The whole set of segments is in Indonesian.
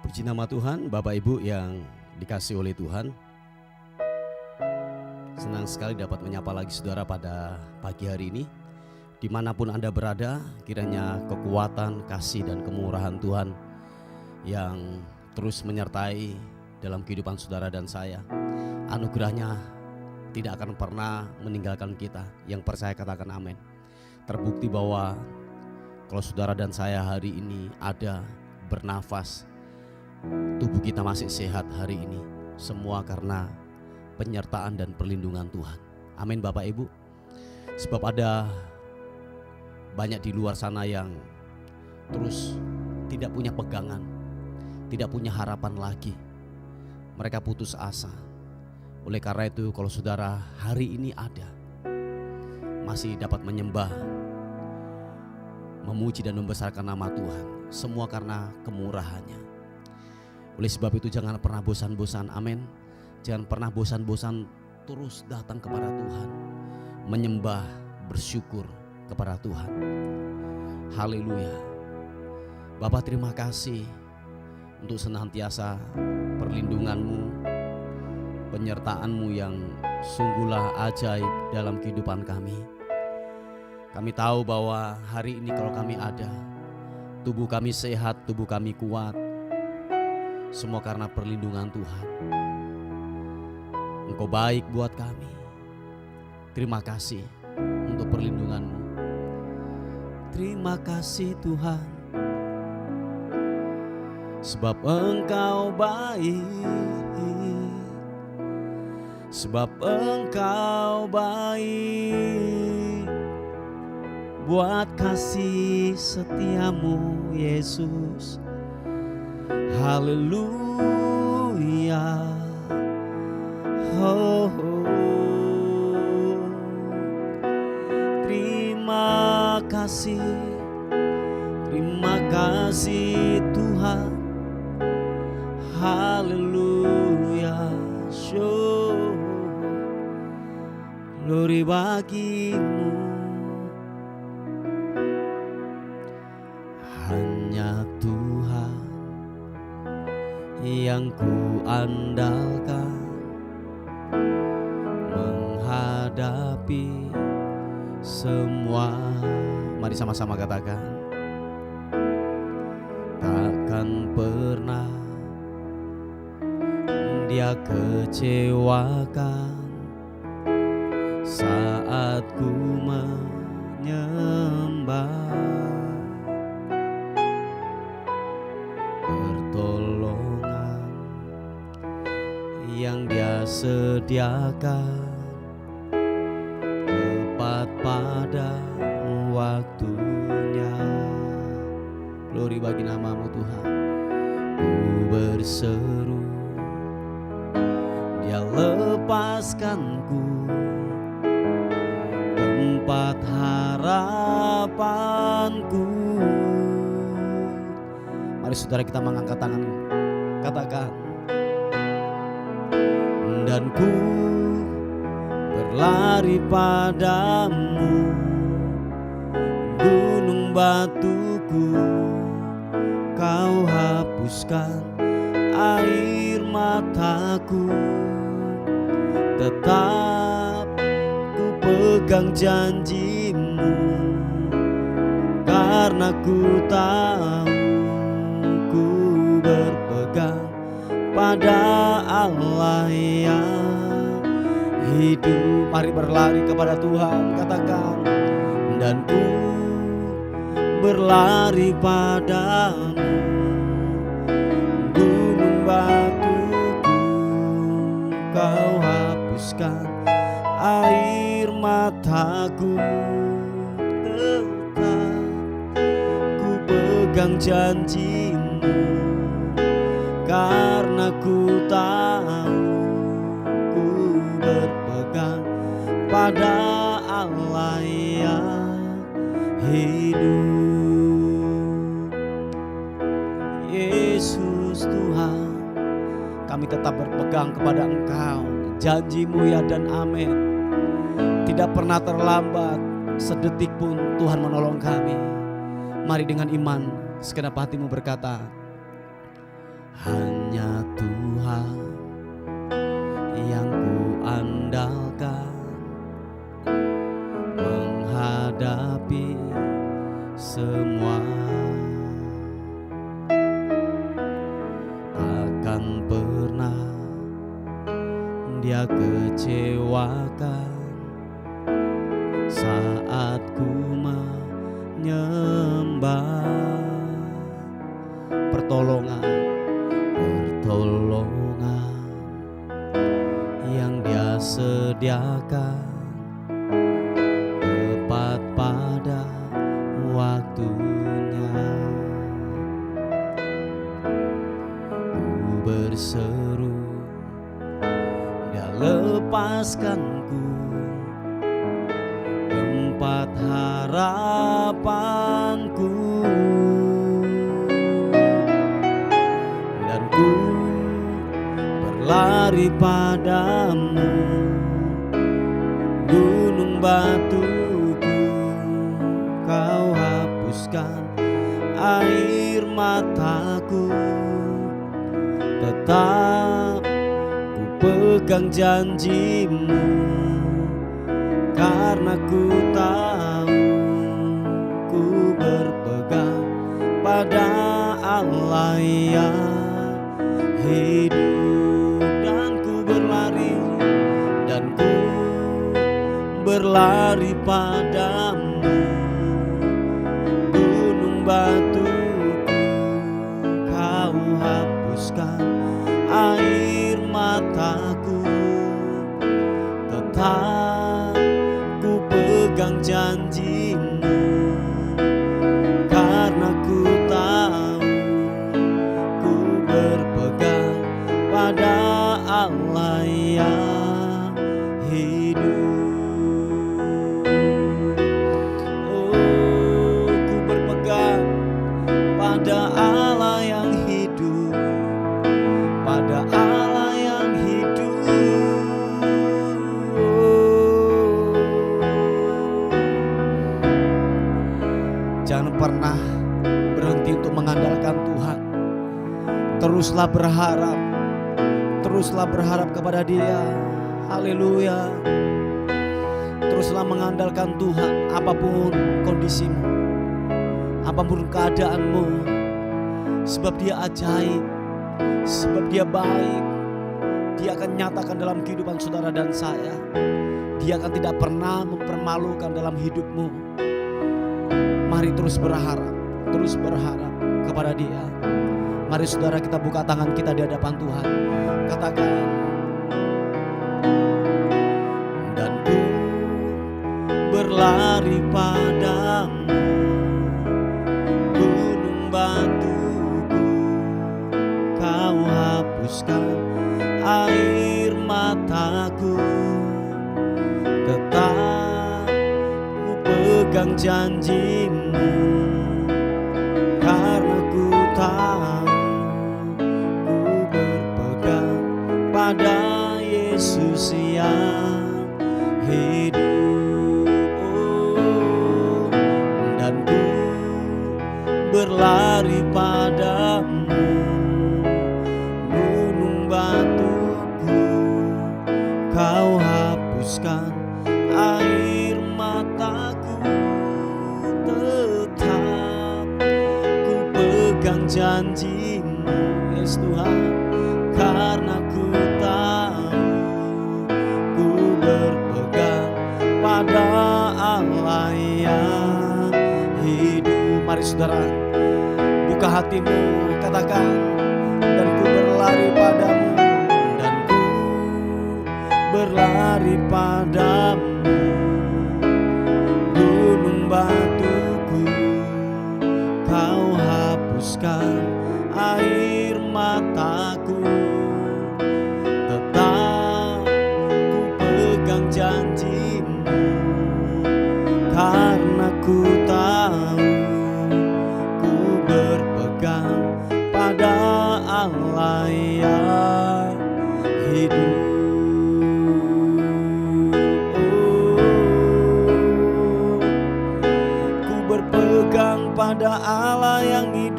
Puji nama Tuhan, Bapak Ibu yang dikasihi oleh Tuhan. Senang sekali dapat menyapa lagi saudara pada pagi hari ini. Dimanapun Anda berada, kiranya kekuatan, kasih dan kemurahan Tuhan yang terus menyertai dalam kehidupan saudara dan saya. Anugerahnya tidak akan pernah meninggalkan kita. Yang percaya katakan amin. Terbukti bahwa kalau saudara dan saya hari ini ada bernafas, tubuh kita masih sehat hari ini, semua karena penyertaan dan perlindungan Tuhan. Amin Bapak Ibu. Sebab ada banyak di luar sana yang terus tidak punya pegangan, tidak punya harapan lagi. Mereka putus asa. Oleh karena itu kalau saudara hari ini ada, masih dapat menyembah, memuji dan membesarkan nama Tuhan, semua karena kemurahannya. Oleh sebab itu jangan pernah bosan-bosan, amin. Jangan pernah bosan-bosan terus datang kepada Tuhan, menyembah, bersyukur kepada Tuhan. Haleluya. Bapa terima kasih untuk senantiasa perlindungan-Mu, penyertaan-Mu yang sungguhlah ajaib dalam kehidupan kami. Kami tahu bahwa hari ini kalau kami ada, tubuh kami sehat, tubuh kami kuat, semua karena perlindungan Tuhan. Engkau baik buat kami. Terima kasih untuk perlindungan-Mu. Terima kasih Tuhan, sebab Engkau baik, sebab Engkau baik, buat kasih setiamu Yesus. Haleluya. Oh, terima kasih Tuhan. Haleluya. Show glory bagimu. Hanya Tuhan yang ku andalkan menghadapi semua. Mari sama-sama katakan, takkan pernah Dia kecewakan saat ku menyembah. Pertolongan yang Dia sediakan tepat pada waktunya. Glory bagi nama-Mu Tuhan. Ku berseru, Dia lepaskanku, tempat harapanku. Mari saudara kita mengangkat tangan, katakan, dan ku berlari padamu, gunung batuku, Kau hapuskan air mataku. Tetap ku pegang janji-Mu, karena ku tahu ku berpegang pada Allah yang hidup. Mari berlari kepada Tuhan, katakan, dan ku berlari padamu, gunung batuku, Kau hapuskan air mataku. Tetap ku pegang janji-Mu, karena ku tahu ku berpegang pada Allah yang hidup. Yesus Tuhan, kami tetap berpegang kepada Engkau. Janji-Mu ya dan amin. Tidak pernah terlambat sedetik pun Tuhan menolong kami. Mari dengan iman segenap hatimu berkata, Hanya Tuhan yang ku andalkan menghadapi semua. Takkan pernah Dia kecewakan saat ku menyembah. Pertolongan yang Dia sediakan tepat pada waktunya. Ku berseru, Dia lepaskanku tempat harapanku, dan ku berlari padamu, gunung batuku. Kau hapuskan air mataku, tetap ku pegang janjimu, karena ku tahu ku berpegang pada Allah yang hidup. Dan ku berlari padamu, gunung batuku. Kau hapuskan air mataku, tetap ku pegang janjimu, karena ku tahu ku berpegang pada Allah yang hidup. Oh, ku berpegang pada Allah yang hidup, pada Allah yang hidup. Jangan pernah berhenti untuk mengandalkan Tuhan. Teruslah berharap kepada Dia. Haleluya. Teruslah mengandalkan Tuhan, apapun kondisimu, apapun keadaanmu, sebab Dia ajaib, sebab Dia baik. Dia akan nyatakan dalam kehidupan saudara dan saya. Dia akan tidak pernah mempermalukan dalam hidupmu. Mari terus berharap kepada Dia. Mari saudara, kita buka tangan kita di hadapan Tuhan. Katakan, dan ku berlari padamu, gunung batuku. Kau hapuskan air mataku, tetap ku pegang janjimu, karena ku tahu ku berpegang pada Yesus yang hidup. Oh, dan ku berlari padamu, gunung batuku. Kau hapuskan air mataku, tetap ku pegang janjimu, yes Tuhan, karena ku tahu ku berpegang pada Allah yang hidup. Mari saudara, buka hatimu, katakan, dan ku berlari padamu, dan ku berlari padamu, gunung batuku. Kau hapuskan air mataku, tetap ku pegang janjimu, karena ku tahu ku berpegang pada Allah yang hidup. Ku berpegang pada Allah yang hidup.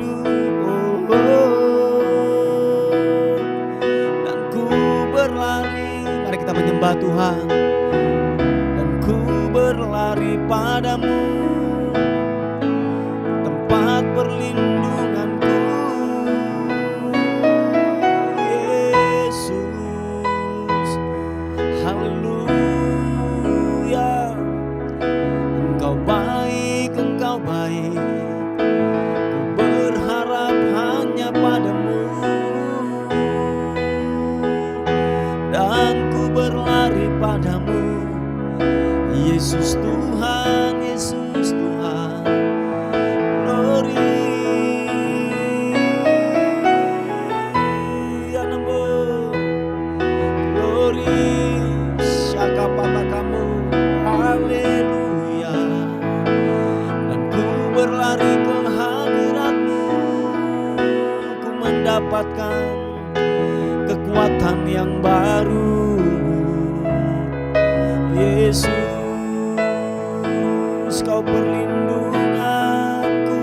menyembah Tuhan, dan ku berlari padamu, tempat perlindunganku. Yesus, haleluya. Engkau baik, Engkau baik, ku berharap hanya padamu, dan ku berlari padamu. Yesus Tuhan, Yesus Tuhan, glory. Glory, syakapata kamu, haleluya. Dan ku berlari ke hadirat-Mu, ku mendapatkan kekuatan yang baru. Yesus, Kau perlindunganku,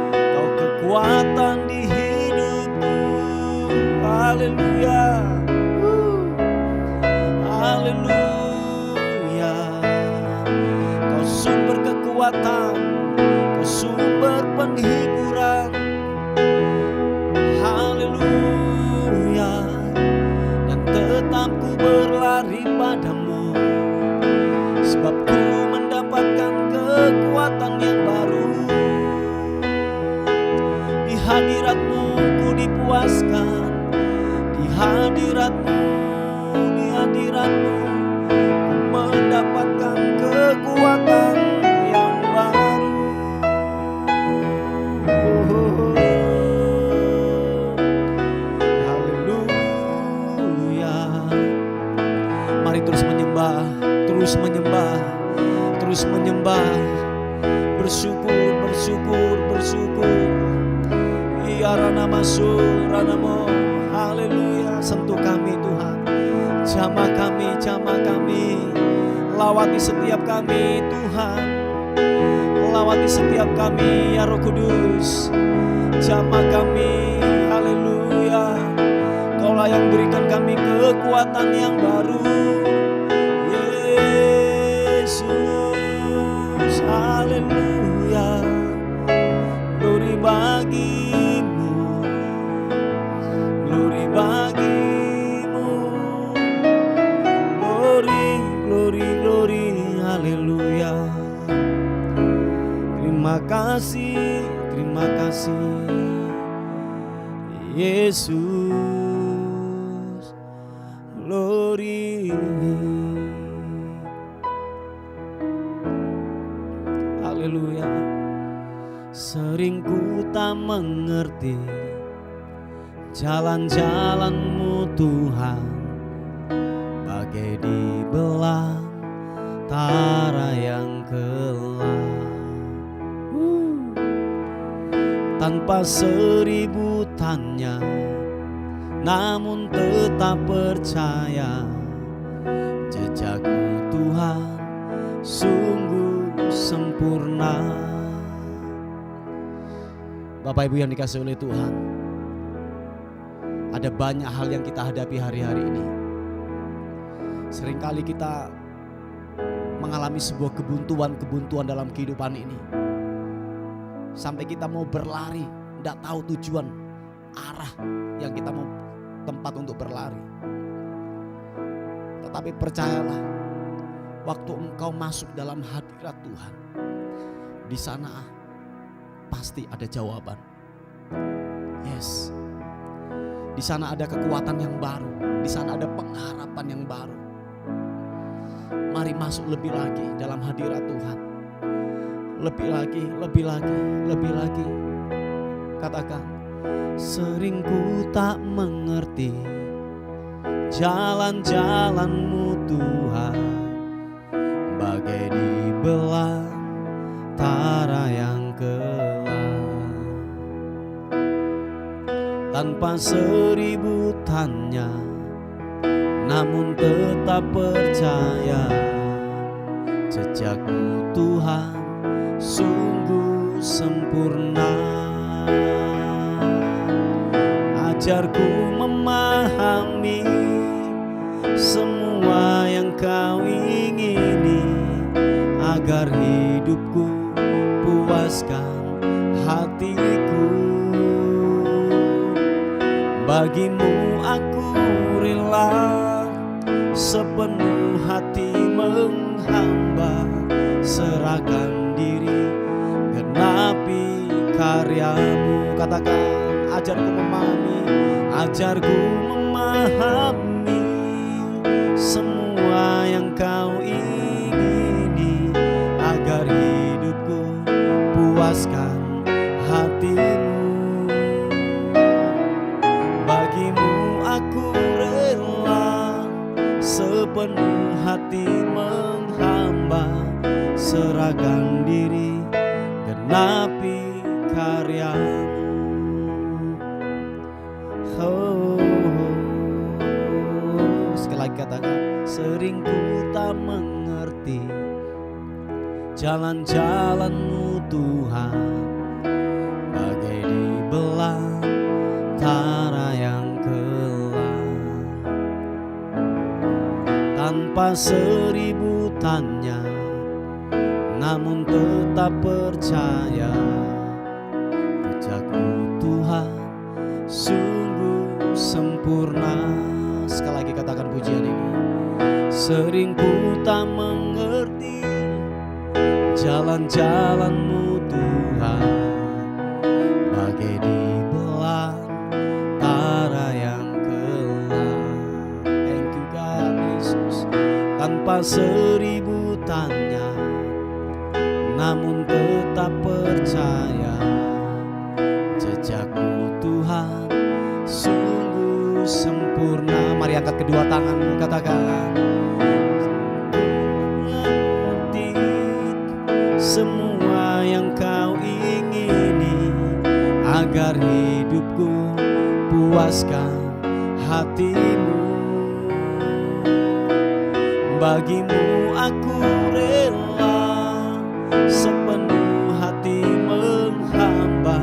Kau kekuatan di hidupku. Haleluya, haleluya. Kau sumber kekuatan, Kau sumber penghiburan. Haleluya. Dan tetap ku berlari padamu, sebab ku mendapatkan kekuatan yang baru. Di hadirat-Mu ku dipuaskan, di hadirat-Mu, di hadirat-Mu ku mendapatkan kekuatan yang baru. Haleluya. Mari terus menyembah, terus menyembah, terus menyembah. Bersyukur, bersyukur, bersyukur. Ya Rana masuk, Ranamo. Haleluya. Sentuh kami Tuhan, jamah kami, jamah kami. Lawati setiap kami Tuhan, lawati setiap kami ya Roh Kudus. Jamah kami, haleluya. Kaulah yang berikan kami kekuatan yang baru. Yesus, haleluya. Glory bagimu, glory bagimu. Glory, glory, glory, haleluya. Terima kasih, terima kasih Yesus, glory. Haleluya. Sering ku tak mengerti jalan-jalan-Mu Tuhan, bagai di belantara yang gelap. Tanpa seribu tanya, namun tetap percaya, jejak-Mu Tuhan sungguh sempurna. Bapak Ibu yang dikasihi oleh Tuhan, ada banyak hal yang kita hadapi hari-hari ini. Seringkali kita mengalami sebuah kebuntuan-kebuntuan dalam kehidupan ini, sampai kita mau berlari, tidak tahu tujuan arah yang kita mau tempat untuk berlari. Tetapi percayalah, waktu engkau masuk dalam hadirat Tuhan, di sana pasti ada jawaban. Yes, di sana ada kekuatan yang baru, di sana ada pengharapan yang baru. Mari masuk lebih lagi dalam hadirat Tuhan. Lebih lagi, lebih lagi, lebih lagi. Katakan, sering ku tak mengerti jalan-jalan-Mu Tuhan, bagai di belantara yang gelap. Tanpa seribu tanya, namun tetap percaya, jejak-Mu Tuhan sungguh sempurna. Ajarku memahami semua Kau ingini, agar hidupku puaskan hatiku. Bagimu aku rela sepenuh hati menghamba, serahkan diri genapi karyamu. Katakan, ajarku memahami, ajarku memahami semua yang kau ingini, agar hidupku puaskan hatimu. Bagimu aku rela sepenuh hati menghamba, serahkan diri genapi karyamu. Sekali lagi katakan, sering ku tak mengerti jalan-jalan-Mu Tuhan, bagai di belantara yang gelap. Tanpa seribu tanya, namun tetap percaya, kerja-Mu Tuhan sungguh sempurna. Sekali lagi katakan pujian ini. Sering ku tak mengerti jalan-jalan-Mu Tuhan, bagai di belantara yang gelap. Thank you God Yesus. Tanpa seribu tanya, namun tetap percaya, jejak-Mu Tuhan sungguh sempurna. Mari angkat kedua tanganmu, katakan, mengerti semua yang kau ingini, agar hidupku puaskan hatimu. Bagimu aku rela sepenuh hati menghamba,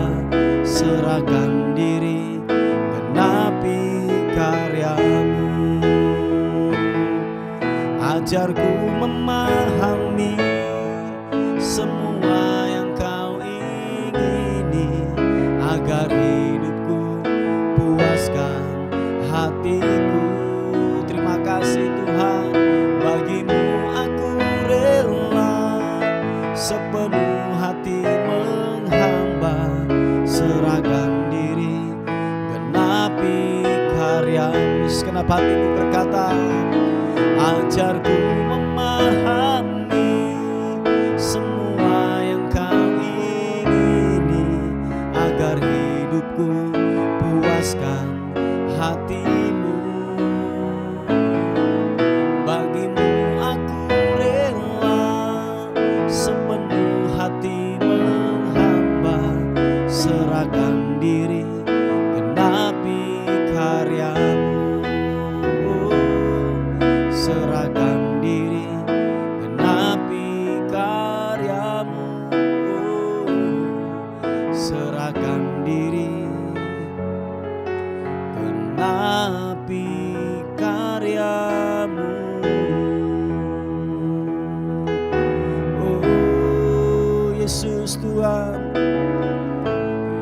serahkan diri genapi karyamu. Ajarku memahami semua yang kau ingini, agar hidupku puaskan hatiku. Terima kasih Tuhan, bagimu aku rela sepenuh hati menghamba, serahkan diri genapi karyamu. Segenap hatiku berkata, ajarku memahami semua yang kau ingini, agar hidupku puaskan hatimu. Bagimu aku rela sepenuh hati menghamba, serahkan diri genapi karyamu. Serahkan diri genapi karyamu. Serahkan diri genapi karyamu. Oh Yesus Tuhan,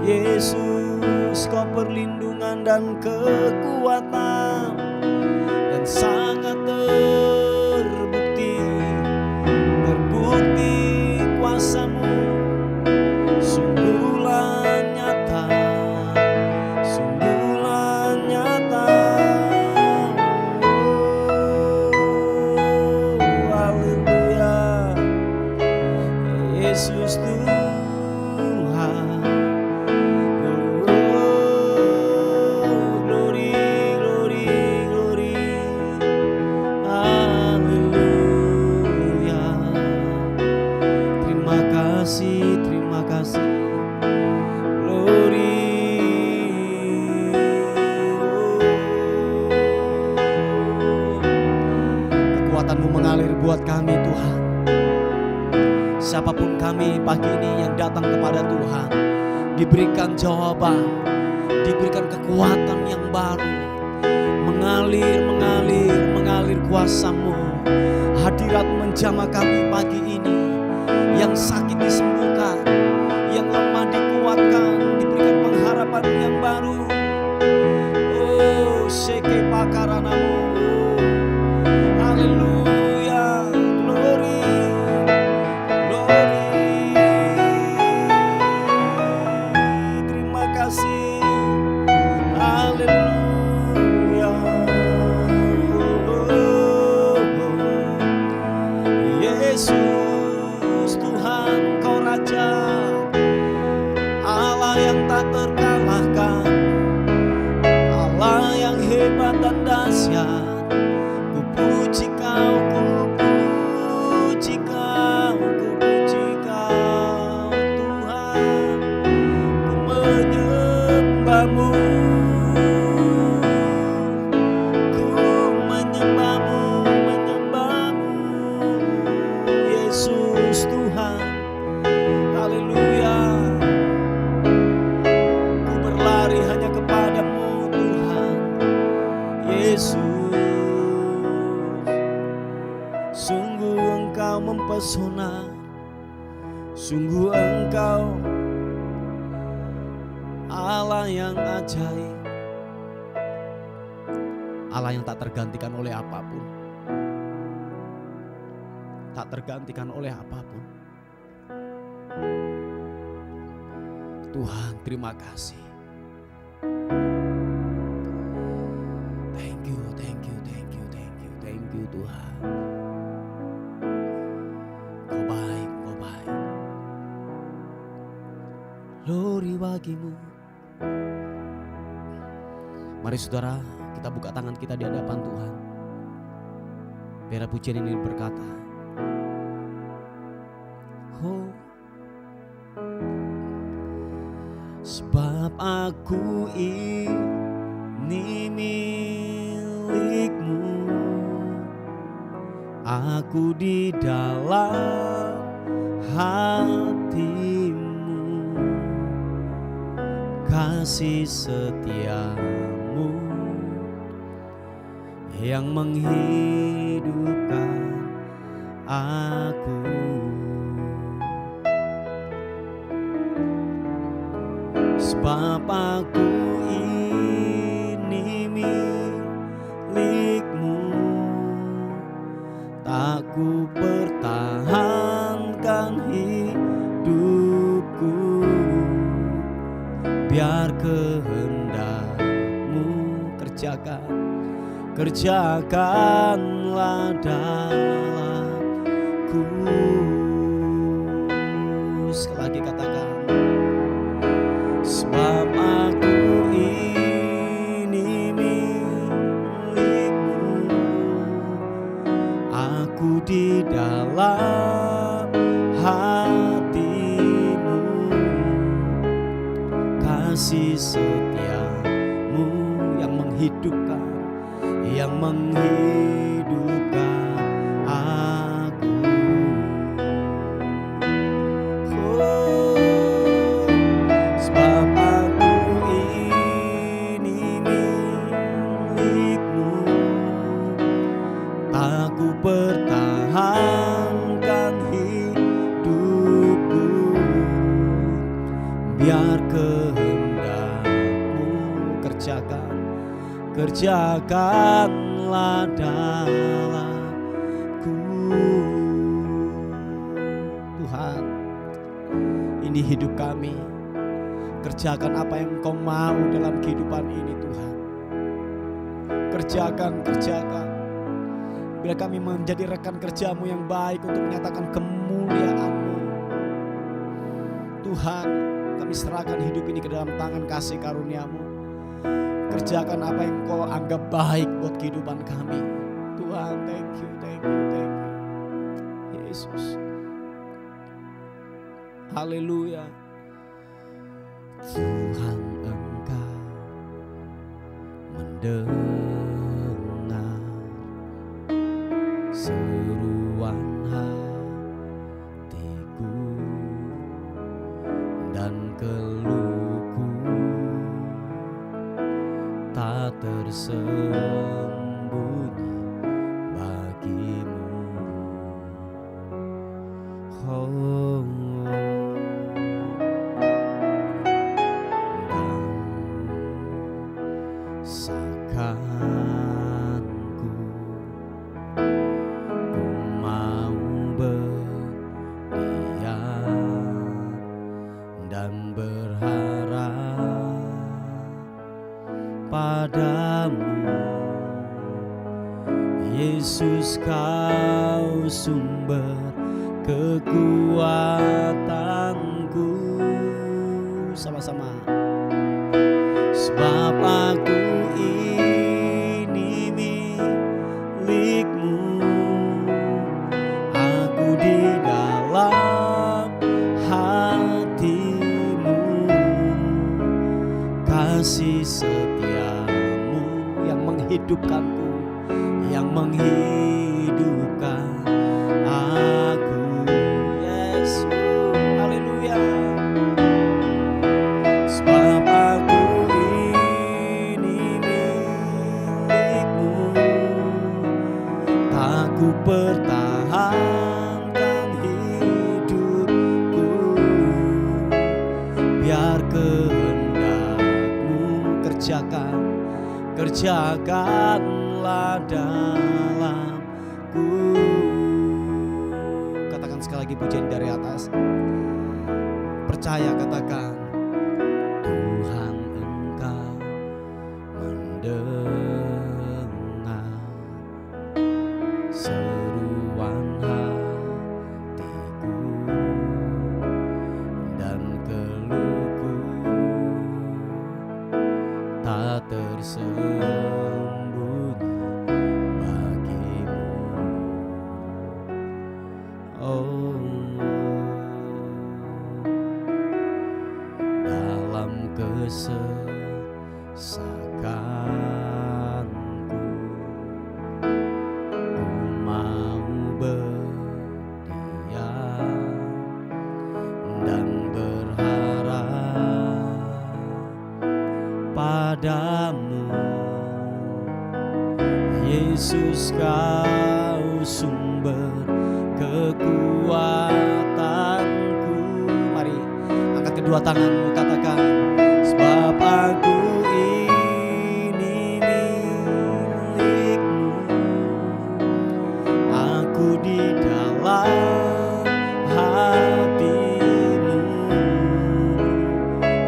Yesus Kau perlindungan dan kekuatan, dan sangat terbukti kuasa-Mu sungguhlah nyata, sungguhlah nyata. Oh, haleluya, Yesus Tuhan. Terima kasih, glory. Kekuatan-Mu mengalir buat kami Tuhan. Siapapun kami pagi ini yang datang kepada Tuhan, diberikan jawaban, diberikan kekuatan yang baru. Mengalir kuasa-Mu Hadirat menjamah kami pagi ini. Yang sakit disembuhkan, yang lemah dikuatkan, diberikan pengharapan yang baru. Oh, seke pakaranamu. Haleluya, glory, glory. Terima kasih. Haleluya. Yesus Tuhan, Kau Raja, Allah yang tak terkalahkan, Allah yang hebat dan dahsyat. Ku puji Kau, ku puji Kau, ku puji Kau Tuhan. Ku menyembah-Mu, ku menyembah-Mu, menyembah-Mu. Yesus Tuhan, haleluya. Ku berlari hanya kepada-Mu Tuhan Yesus. Sungguh Engkau mempesona, sungguh Engkau Allah yang ajaib, Allah yang tak tergantikan oleh apapun, tak tergantikan oleh apapun. Tuhan, terima kasih. Thank you, thank you, thank you, thank you, thank you Tuhan. Kau baik, Kau baik. Glory bagi-Mu. Mari saudara, kita buka tangan kita di hadapan Tuhan. Biar pujian ini berkata, oh, sebab aku ini milik-Mu, aku di dalam hati-Mu, kasih setia-Mu yang menghidupkan aku. Sebab aku ini milik-Mu, tak ku pertahankan hidupku, biar kehendak-Mu kerjakanlah dalamku. Sekali lagi katakan, sebab aku ini milik-Mu, aku di dalam hati-Mu, kasih setia-Mu yang menghidupkan, yang menghidupkan aku. Oh, sebab aku ini milik-Mu, tak ku pertahankan hidupku, biar kehendak-Mu kerjakanlah dalamku. Tuhan, ini hidup kami, kerjakan apa yang Engkau mau dalam kehidupan ini Tuhan. Kerjakan. Bila kami menjadi rekan kerja-Mu yang baik untuk menyatakan kemuliaan-Mu. Tuhan, kami serahkan hidup ini ke dalam tangan kasih karunia-Mu. Kerjakan apa yang Kau anggap baik buat kehidupan kami. Tuhan, thank you. Yesus. Haleluya. Tuhan, Engkau mendengar seruan hatiku dan keluhku, tak tersembunyi bagi-Mu. berharap padamu, Yesus kau sumber kekuatanku. Sama-sama. Sebab aku ini milikmu, aku di dalam hatimu, kasih setiamu yang menghidupkanku, yang menghidupkan aku. Yesus, haleluya. Sebab aku ini milikmu, tak ku pertahankan hidupku, biar kehendakmu kerjakanlah dalamku. Katakan sekali lagi pujian dari atas. Percaya, katakan, Tuhan Engkau mendengar seruan hatiku dan keluhku, tak tersembunyi bagimu. Oh, dalam kesesakanku, ku mau berdiam dan berharap padamu, Yesus kau sumber kekuatanku. Mari angkat kedua tanganmu, katakan, sebab aku ini milikmu, aku di dalam hatimu,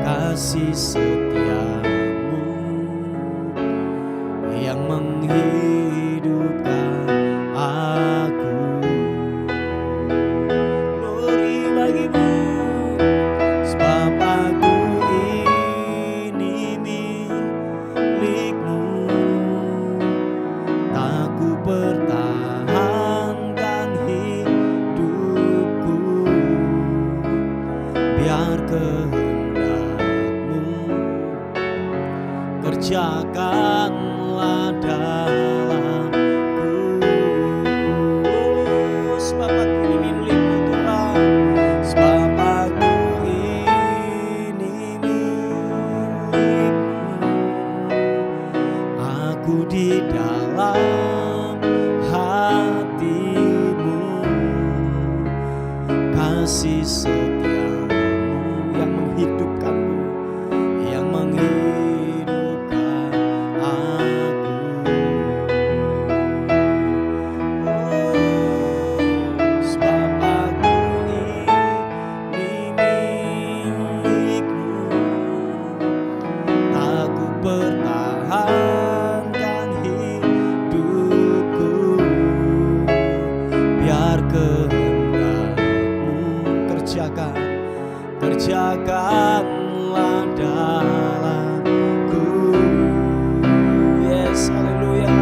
kasih setiamu yang menghidupkan aku. Glory bagimu. Sebab aku ini milikmu, tak ku pertahankan hidupku, biar kehendakmu kerjakanlah dalamku. Oh, sebab aku ini milikmu Tuhan, sebab aku ini milikmu, aku di dalam hatimu, kasih setiamu yang menghidupkanmu, yang menghidupkan aku. Oh, sebab aku ini milikmu, tak ku pertahankan hidupku, biar kehendakmu kerjakanlah dalamku. Yes, haleluya.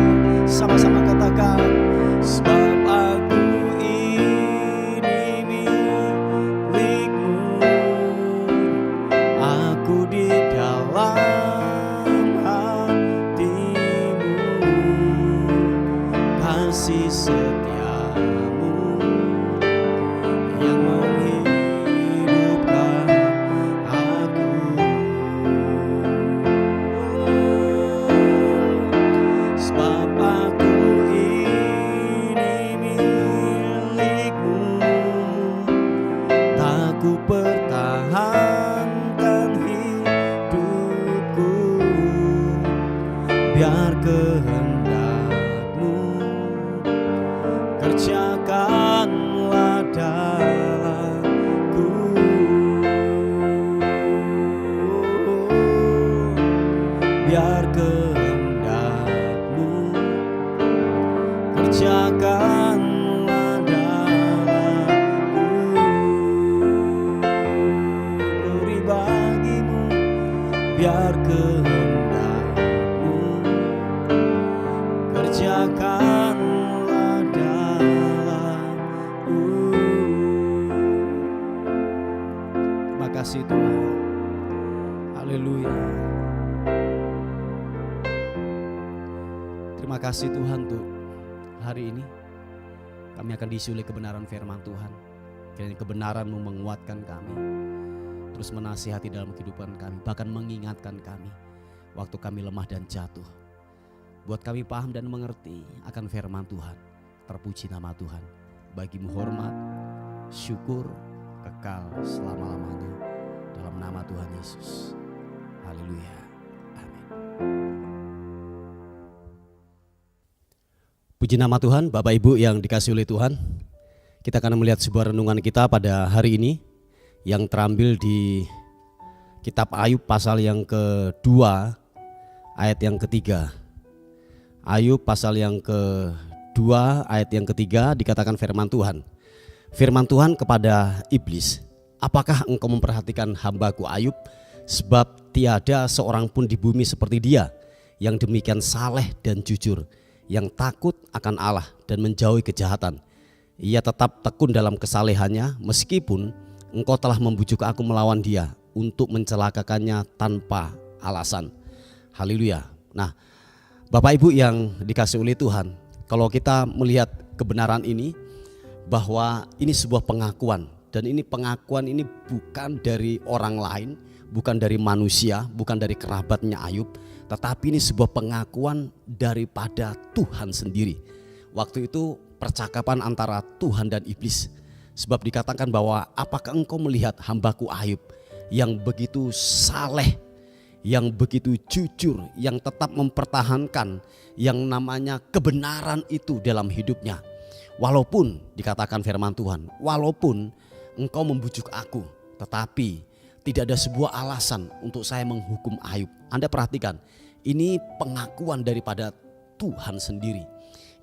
Sama-sama katakan, sebab aku ini milikmu, aku di dalam hatimu, kasih setiamu yang menghidupkan aku. Sebab aku ini milikmu, tak ku pertahankan hidupku, biar kehendak-Mu kerjakanlah dalamku. Terima kasih Tuhan. Haleluya. Terima kasih Tuhan untuk hari ini. Kami akan diisi oleh kebenaran firman Tuhan. Kiranya kebenaran-Mu menguatkan kami, terus menasihati dalam kehidupan kami, bahkan mengingatkan kami waktu kami lemah dan jatuh. Buat kami paham dan mengerti akan firman Tuhan. Terpuji nama Tuhan. Bagi-Mu hormat, syukur, kekal selama-lamanya. Dalam nama Tuhan Yesus. Haleluya. Amin. Puji nama Tuhan, Bapak Ibu yang dikasihi oleh Tuhan. Kita akan melihat sebuah renungan kita pada hari ini yang terambil di kitab Ayub pasal yang kedua ayat yang ketiga. Ayub pasal yang kedua ayat yang ketiga dikatakan firman Tuhan. Firman Tuhan kepada iblis, apakah engkau memperhatikan hambaku Ayub? Sebab tiada seorang pun di bumi seperti dia, yang demikian saleh dan jujur, yang takut akan Allah dan menjauhi kejahatan. Ia tetap tekun dalam kesalehannya, meskipun engkau telah membujuk aku melawan dia untuk mencelakakannya tanpa alasan. Haleluya. Nah, Bapak Ibu yang dikasihi oleh Tuhan, kalau kita melihat kebenaran ini, bahwa ini sebuah pengakuan, dan ini pengakuan ini bukan dari orang lain, bukan dari manusia, bukan dari kerabatnya Ayub, tetapi ini sebuah pengakuan daripada Tuhan sendiri. Waktu itu percakapan antara Tuhan dan iblis. Sebab dikatakan bahwa apakah engkau melihat hambaku Ayub yang begitu saleh, yang begitu jujur, yang tetap mempertahankan yang namanya kebenaran itu dalam hidupnya. Walaupun dikatakan firman Tuhan, walaupun engkau membujuk aku, tetapi tidak ada sebuah alasan untuk saya menghukum Ayub. Anda perhatikan, ini pengakuan daripada Tuhan sendiri.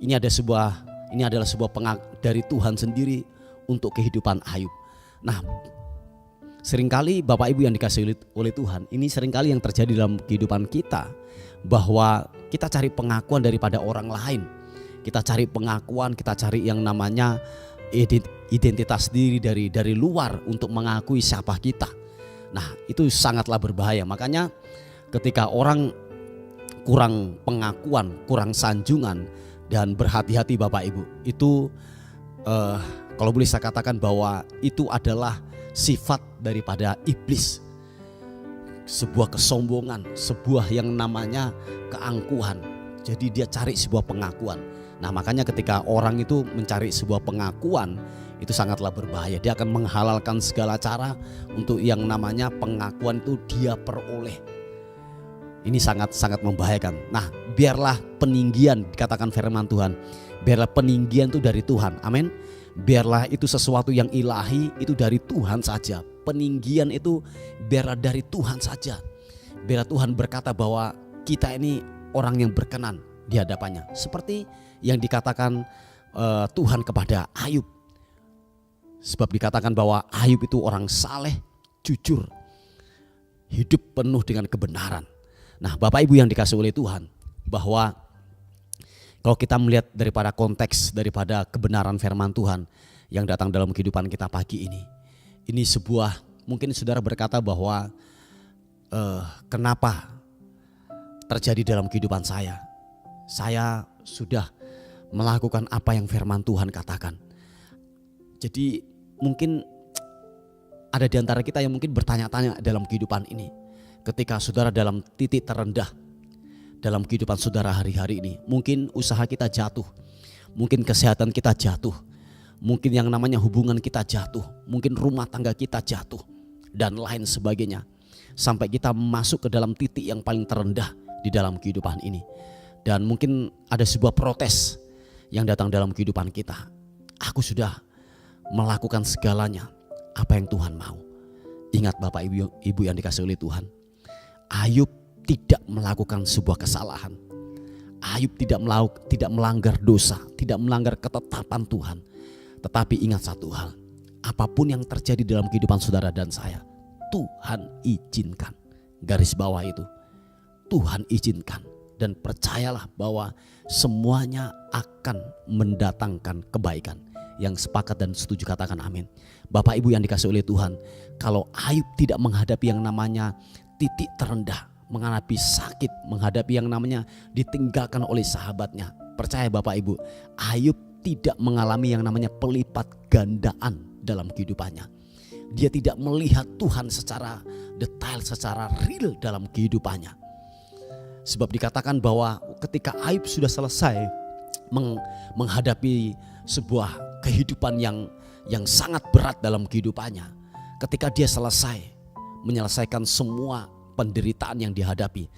Ini adalah sebuah pengakuan dari Tuhan sendiri untuk kehidupan Ayub. Nah, seringkali Bapak Ibu yang dikasihi oleh Tuhan, ini seringkali yang terjadi dalam kehidupan kita, bahwa kita cari pengakuan daripada orang lain. Kita cari pengakuan, kita cari yang namanya identitas diri dari luar untuk mengakui siapa kita. Nah, itu sangatlah berbahaya. Makanya ketika orang kurang pengakuan, kurang sanjungan, dan berhati-hati Bapak Ibu, itu kalau boleh saya katakan bahwa itu adalah sifat daripada iblis. Sebuah kesombongan, sebuah yang namanya keangkuhan. Jadi dia cari sebuah pengakuan. Nah, makanya ketika orang itu mencari sebuah pengakuan, itu sangatlah berbahaya. Dia akan menghalalkan segala cara untuk yang namanya pengakuan itu dia peroleh. Ini sangat-sangat membahayakan. Nah, biarlah peninggian, dikatakan firman Tuhan, biarlah peninggian itu dari Tuhan. Amin. Biarlah itu sesuatu yang ilahi, itu dari Tuhan saja. Peninggian itu biarlah dari Tuhan saja. Biarlah Tuhan berkata bahwa kita ini orang yang berkenan di hadapannya. Seperti yang dikatakan Tuhan kepada Ayub. Sebab dikatakan bahwa Ayub itu orang saleh, jujur, hidup penuh dengan kebenaran. Nah, Bapak Ibu yang dikasihi oleh Tuhan, bahwa kalau kita melihat daripada konteks daripada kebenaran firman Tuhan yang datang dalam kehidupan kita pagi ini sebuah, mungkin saudara berkata bahwa kenapa terjadi dalam kehidupan saya sudah melakukan apa yang firman Tuhan katakan. Jadi mungkin ada di antara kita yang mungkin bertanya-tanya dalam kehidupan ini. Ketika saudara dalam titik terendah dalam kehidupan saudara hari-hari ini, mungkin usaha kita jatuh, mungkin kesehatan kita jatuh, mungkin yang namanya hubungan kita jatuh, mungkin rumah tangga kita jatuh, dan lain sebagainya. Sampai kita masuk ke dalam titik yang paling terendah di dalam kehidupan ini. Dan mungkin ada sebuah protes yang datang dalam kehidupan kita. Aku sudah melakukan segalanya apa yang Tuhan mau. Ingat Bapak Ibu yang dikasihi oleh Tuhan, Ayub tidak melakukan sebuah kesalahan. Ayub tidak melanggar dosa, tidak melanggar ketetapan Tuhan. Tetapi ingat satu hal, apapun yang terjadi dalam kehidupan saudara dan saya, Tuhan izinkan. garis bawah itu. Tuhan izinkan, dan percayalah bahwa semuanya akan mendatangkan kebaikan. Yang sepakat dan setuju katakan amin. Bapak Ibu yang dikasihi oleh Tuhan, kalau Ayub tidak menghadapi yang namanya titik terendah, menghadapi sakit, menghadapi yang namanya ditinggalkan oleh sahabatnya, percaya Bapak Ibu, Ayub tidak mengalami yang namanya pelipat gandaan dalam kehidupannya. Dia tidak melihat Tuhan secara detail, secara real dalam kehidupannya. Sebab dikatakan bahwa ketika Ayub sudah selesai menghadapi sebuah kehidupan yang sangat berat dalam kehidupannya, ketika dia selesai menyelesaikan semua penderitaan yang dihadapi,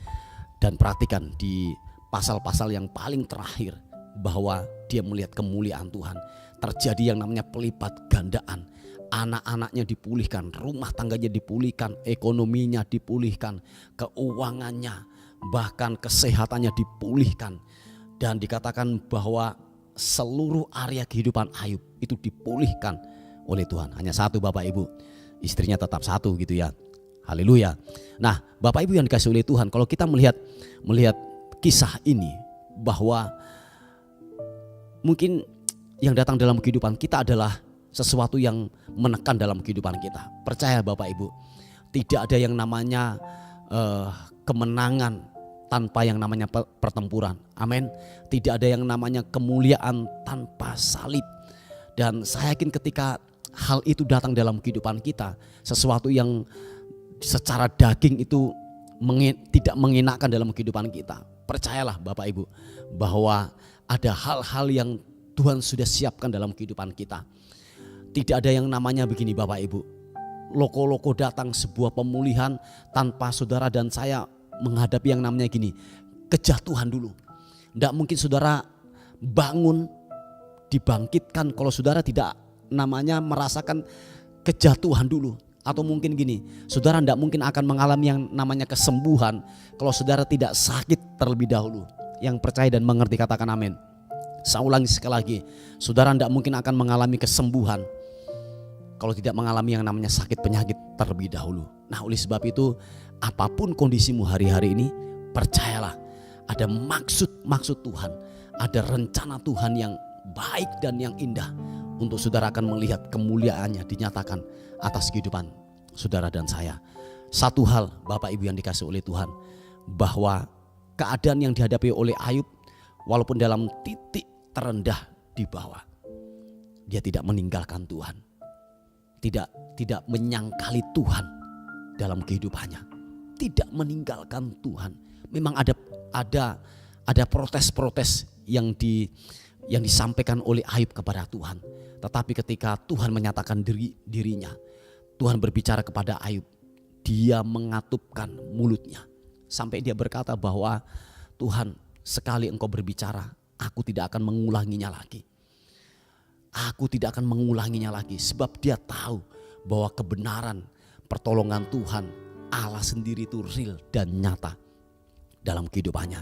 dan perhatikan di pasal-pasal yang paling terakhir bahwa dia melihat kemuliaan Tuhan, terjadi yang namanya pelipat gandaan. Anak-anaknya dipulihkan, rumah tangganya dipulihkan, ekonominya dipulihkan, keuangannya, bahkan kesehatannya dipulihkan. Dan dikatakan bahwa seluruh area kehidupan Ayub itu dipulihkan oleh Tuhan. Hanya satu Bapak Ibu, istrinya tetap satu gitu ya. Haleluya. Nah Bapak Ibu yang dikasihi oleh Tuhan, kalau kita melihat kisah ini, bahwa mungkin yang datang dalam kehidupan kita adalah sesuatu yang menekan dalam kehidupan kita. Percaya Bapak Ibu, tidak ada yang namanya kemenangan tanpa yang namanya pertempuran. Amin. Tidak ada yang namanya kemuliaan tanpa salib. Dan saya yakin ketika hal itu datang dalam kehidupan kita, sesuatu yang secara daging itu tidak mengenakan dalam kehidupan kita, percayalah Bapak Ibu bahwa ada hal-hal yang Tuhan sudah siapkan dalam kehidupan kita. Tidak ada yang namanya begini Bapak Ibu, loko-loko datang sebuah pemulihan tanpa saudara dan saya menghadapi yang namanya gini, kejatuhan dulu. Tidak mungkin saudara bangun dibangkitkan kalau saudara tidak namanya merasakan kejatuhan dulu. Atau mungkin gini, saudara tidak mungkin akan mengalami yang namanya kesembuhan kalau saudara tidak sakit terlebih dahulu. Yang percaya dan mengerti katakan amin. Saya ulangi sekali lagi, saudara tidak mungkin akan mengalami kesembuhan kalau tidak mengalami yang namanya sakit penyakit terlebih dahulu. Nah oleh sebab itu, apapun kondisimu hari-hari ini, percayalah ada maksud Tuhan, ada rencana Tuhan yang baik dan yang indah untuk saudara akan melihat kemuliaannya dinyatakan atas kehidupan saudara dan saya. Satu hal Bapak Ibu yang dikasihi oleh Tuhan, bahwa keadaan yang dihadapi oleh Ayub, walaupun dalam titik terendah di bawah, dia tidak meninggalkan Tuhan, tidak menyangkali Tuhan dalam kehidupannya, tidak meninggalkan Tuhan. Memang ada protes-protes yang disampaikan oleh Ayub kepada Tuhan. Tetapi ketika Tuhan menyatakan dirinya, Tuhan berbicara kepada Ayub, dia mengatupkan mulutnya sampai dia berkata bahwa Tuhan, sekali engkau berbicara, aku tidak akan mengulanginya lagi. Aku tidak akan mengulanginya lagi, sebab dia tahu bahwa kebenaran pertolongan Tuhan Allah sendiri itu real dan nyata dalam kehidupannya.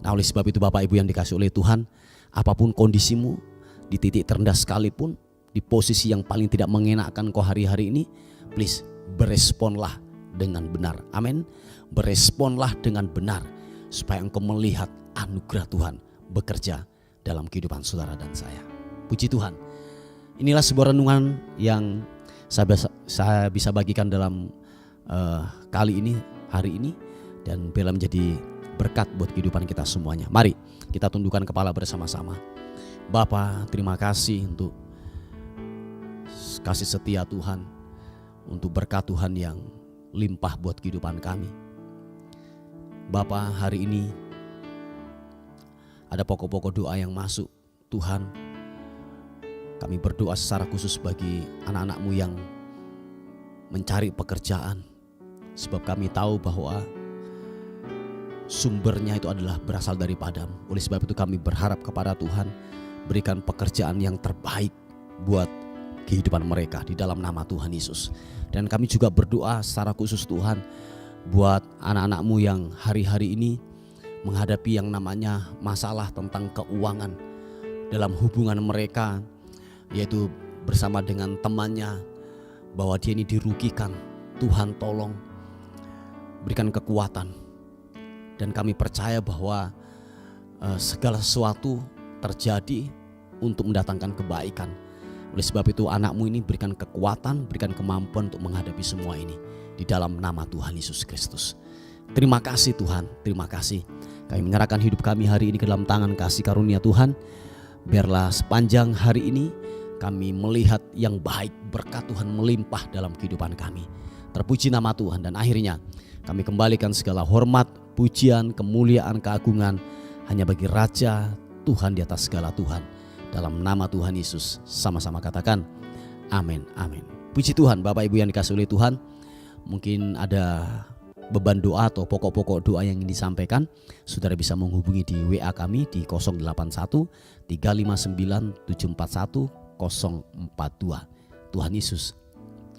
Nah oleh sebab itu Bapak Ibu yang dikasihi oleh Tuhan, apapun kondisimu, di titik terendah sekalipun, di posisi yang paling tidak mengenakkan kau hari-hari ini, please beresponlah dengan benar. Amin. Beresponlah dengan benar supaya engkau melihat anugerah Tuhan bekerja dalam kehidupan saudara dan saya. Puji Tuhan. Inilah sebuah renungan yang saya bisa bagikan dalam kali ini, hari ini, dan bila menjadi berkat buat kehidupan kita semuanya. Mari kita tundukkan kepala bersama-sama. Bapa, terima kasih untuk kasih setia Tuhan, untuk berkat Tuhan yang limpah buat kehidupan kami. Bapa, hari ini ada pokok-pokok doa yang masuk. Tuhan, kami berdoa secara khusus bagi anak-anak-Mu yang mencari pekerjaan, sebab kami tahu bahwa sumbernya itu adalah berasal daripada-Mu. Oleh sebab itu kami berharap kepada Tuhan, berikan pekerjaan yang terbaik buat kehidupan mereka di dalam nama Tuhan Yesus. Dan kami juga berdoa secara khusus Tuhan buat anak-anak-Mu yang hari-hari ini menghadapi yang namanya masalah tentang keuangan dalam hubungan mereka, yaitu bersama dengan temannya, bahwa dia ini dirugikan. Tuhan tolong berikan kekuatan. Dan kami percaya bahwa segala sesuatu terjadi untuk mendatangkan kebaikan. Oleh sebab itu anak-Mu ini berikan kekuatan, berikan kemampuan untuk menghadapi semua ini. Di dalam nama Tuhan Yesus Kristus. Terima kasih Tuhan, terima kasih. Kami menyerahkan hidup kami hari ini ke dalam tangan kasih karunia Tuhan. Biarlah sepanjang hari ini kami melihat yang baik, berkat Tuhan melimpah dalam kehidupan kami. Terpuji nama Tuhan, dan akhirnya kami kembalikan segala hormat, pujian, kemuliaan, keagungan hanya bagi Raja Tuhan di atas segala Tuhan. Dalam nama Tuhan Yesus sama-sama katakan amin, amin. Puji Tuhan. Bapak Ibu yang dikasihi oleh Tuhan, mungkin ada beban doa atau pokok-pokok doa yang ingin disampaikan, saudara bisa menghubungi di WA kami di 081 359 741 042. Tuhan Yesus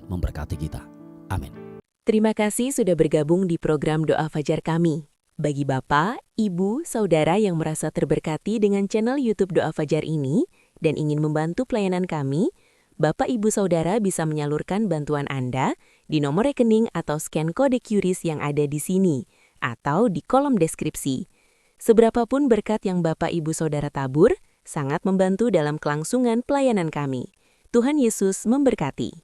memberkati kita. Amin. Terima kasih sudah bergabung di program Doa Fajar kami. Bagi Bapak, Ibu, Saudara yang merasa terberkati dengan channel YouTube Doa Fajar ini dan ingin membantu pelayanan kami, Bapak, Ibu, Saudara bisa menyalurkan bantuan Anda di nomor rekening atau scan kode QRIS yang ada di sini atau di kolom deskripsi. Seberapapun berkat yang Bapak, Ibu, Saudara tabur, sangat membantu dalam kelangsungan pelayanan kami. Tuhan Yesus memberkati.